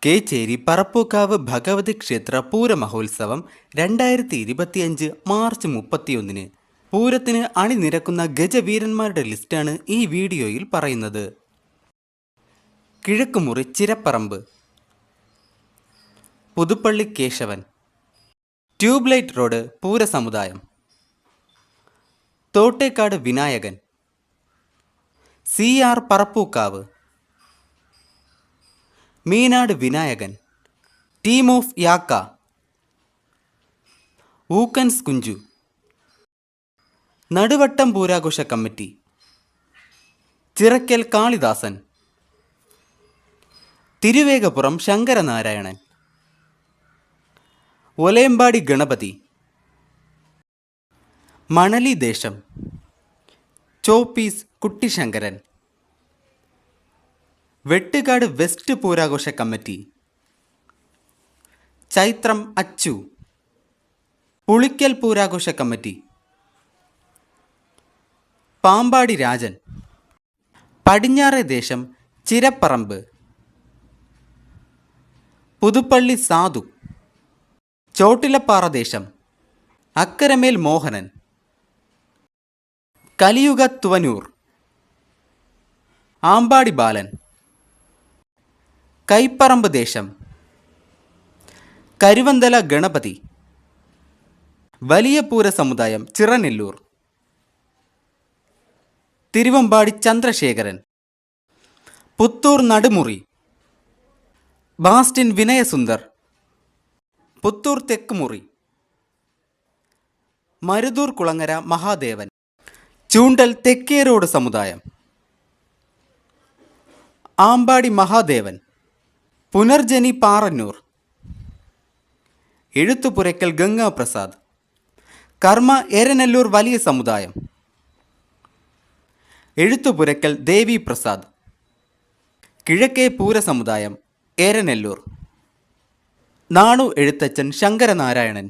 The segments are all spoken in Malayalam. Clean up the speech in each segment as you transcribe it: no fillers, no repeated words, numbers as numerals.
കേച്ചേരി പറപ്പൂക്കാവ് ഭഗവതി ക്ഷേത്ര പൂരമഹോത്സവം 2025 മാർച്ച് 31-ന്. പൂരത്തിന് അണിനിരക്കുന്ന ഗജവീരന്മാരുടെ ലിസ്റ്റാണ് ഈ വീഡിയോയിൽ പറയുന്നത്. കിഴക്കുമുറി ചിരപ്പറമ്പ്, പുതുപ്പള്ളി കേശവൻ, ട്യൂബ്ലൈറ്റ് റോഡ് പൂരസമുദായം, Thottekkad Vinayakan, CR Parappookkavu, Meenad Vinayakan, team of യാക്ക, ഊക്കൻസ് കുഞ്ചു, നടുവട്ടം പൂരാഘോഷ കമ്മിറ്റി, ചിറക്കൽ കാളിദാസൻ, തിരുവേഗപുരം ശങ്കരനാരായണൻ, ഒലയമ്പാടി ഗണപതി, മണലി ദേശം, ചോപ്പീസ് കുട്ടിശങ്കരൻ, വെട്ടുകാട് വെസ്റ്റ് പൂരാഘോഷ കമ്മിറ്റി, ചൈത്രം അച്ചു, പുളിക്കൽ പൂരാഘോഷ കമ്മിറ്റി, പാമ്പാടി രാജൻ, പടിഞ്ഞാറേ ദേശം ചിരപ്പറമ്പ്, പുതുപ്പള്ളി സാധു, ചോട്ടിലപ്പാറ ദേശം അക്കരമേൽ മോഹനൻ, കലിയുഗ തുവനൂർ, ആമ്പാടി ബാലൻ, കൈപ്പറമ്പ് ദേശം കരുവന്തല ഗണപതി, വലിയ പൂര സമുദായം ചിറനെല്ലൂർ, തിരുവമ്പാടി ചന്ദ്രശേഖരൻ, പുത്തൂർ നടുമുറി, ബാസ്റ്റിൻ വിനയസുന്ദർ, പുത്തൂർ തെക്കുമുറി, മരുതൂർ കുളങ്ങര മഹാദേവൻ, ചൂണ്ടൽ തെക്കേരോട് സമുദായം, ആമ്പാടി മഹാദേവൻ, പുനർജനി പാറന്നൂർ, എഴുത്തുപുരയ്ക്കൽ ഗംഗാപ്രസാദ്, കർമ്മ എരനെല്ലൂർ വലിയ സമുദായം, എഴുത്തുപുരയ്ക്കൽ ദേവി പ്രസാദ്, കിഴക്കേ പൂര സമുദായം എരനെല്ലൂർ, നാണു എഴുത്തച്ഛൻ ശങ്കരനാരായണൻ,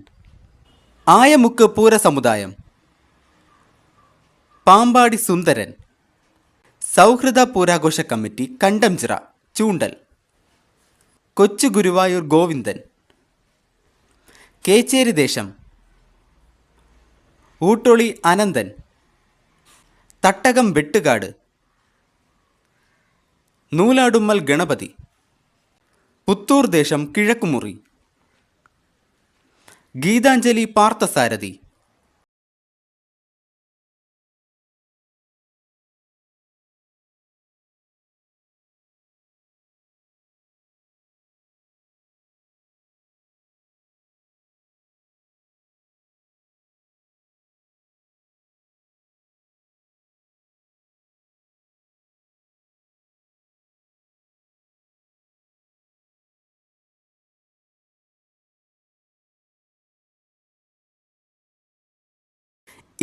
ആയമുക്ക് പൂര സമുദായം, പാമ്പാടി സുന്ദരൻ, സൗഹൃദ പൂരാഘോഷ കമ്മിറ്റി കണ്ടംചിറ ചൂണ്ടൽ, കൊച്ചു ഗുരുവായൂർ ഗോവിന്ദൻ, കേച്ചേരി ദേശം ഊട്ടൊളി അനന്തൻ, തട്ടകം വെട്ടുകാട്, നൂലാടുമ്മൽ ഗണപതി, പുത്തൂർ ദേശം കിഴക്കുമുറി, ഗീതാഞ്ജലി പാർത്ഥസാരഥി,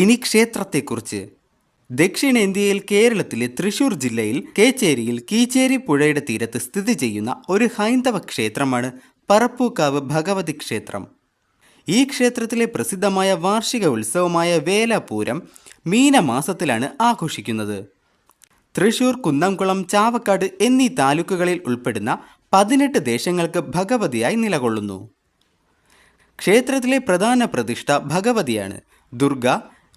ഇനി ക്ഷേത്രത്തെക്കുറിച്ച്. ദക്ഷിണേന്ത്യയിൽ കേരളത്തിലെ തൃശൂർ ജില്ലയിൽ കേച്ചേരിയിൽ കീച്ചേരി പുഴയുടെ തീരത്ത് സ്ഥിതി ചെയ്യുന്ന ഒരു ഹൈന്ദവ ക്ഷേത്രമാണ് പറപ്പൂക്കാവ് ഭഗവതി ക്ഷേത്രം. ഈ ക്ഷേത്രത്തിലെ പ്രസിദ്ധമായ വാർഷിക ഉത്സവമായ വേലപൂരം മീനമാസത്തിലാണ് ആഘോഷിക്കുന്നത്. തൃശൂർ, കുന്നംകുളം, ചാവക്കാട് എന്നീ താലൂക്കുകളിൽ ഉൾപ്പെടുന്ന 18 ദേശങ്ങൾക്ക് ഭഗവതിയായി നിലകൊള്ളുന്നു. ക്ഷേത്രത്തിലെ പ്രധാന പ്രതിഷ്ഠ ഭഗവതിയാണ്. ദുർഗ,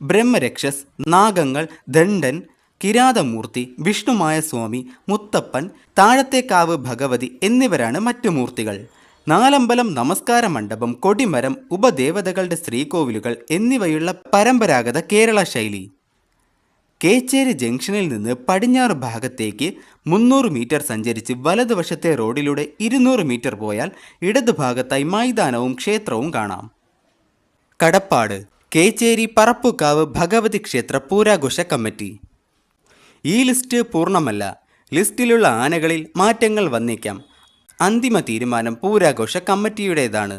ബ്രഹ്മരക്ഷസ്, നാഗങ്ങൾ, ദണ്ഡൻ, കിരാതമൂർത്തി, വിഷ്ണുമായ സ്വാമി, മുത്തപ്പൻ, താഴത്തേക്കാവ് ഭഗവതി എന്നിവരാണ് മറ്റു മൂർത്തികൾ. നാലമ്പലം, നമസ്കാര മണ്ഡപം, കൊടിമരം, ഉപദേവതകളുടെ ശ്രീകോവിലുകൾ എന്നിവയുള്ള പരമ്പരാഗത കേരള ശൈലി. കേച്ചേരി ജംഗ്ഷനിൽ നിന്ന് പടിഞ്ഞാറ് ഭാഗത്തേക്ക് 300 മീറ്റർ സഞ്ചരിച്ച് വലതുവശത്തെ റോഡിലൂടെ 200 മീറ്റർ പോയാൽ ഇടതുഭാഗത്തായി മൈതാനവും ക്ഷേത്രവും കാണാം. കടപ്പാട് കേച്ചേരി പറപ്പൂക്കാവ് ഭഗവതി ക്ഷേത്ര പൂരാഘോഷ കമ്മിറ്റി. ഈ ലിസ്റ്റ് പൂർണ്ണമല്ല. ലിസ്റ്റിലുള്ള ആനകളിൽ മാറ്റങ്ങൾ വന്നേക്കാം. അന്തിമ തീരുമാനം പൂരാഘോഷ കമ്മിറ്റിയുടേതാണ്.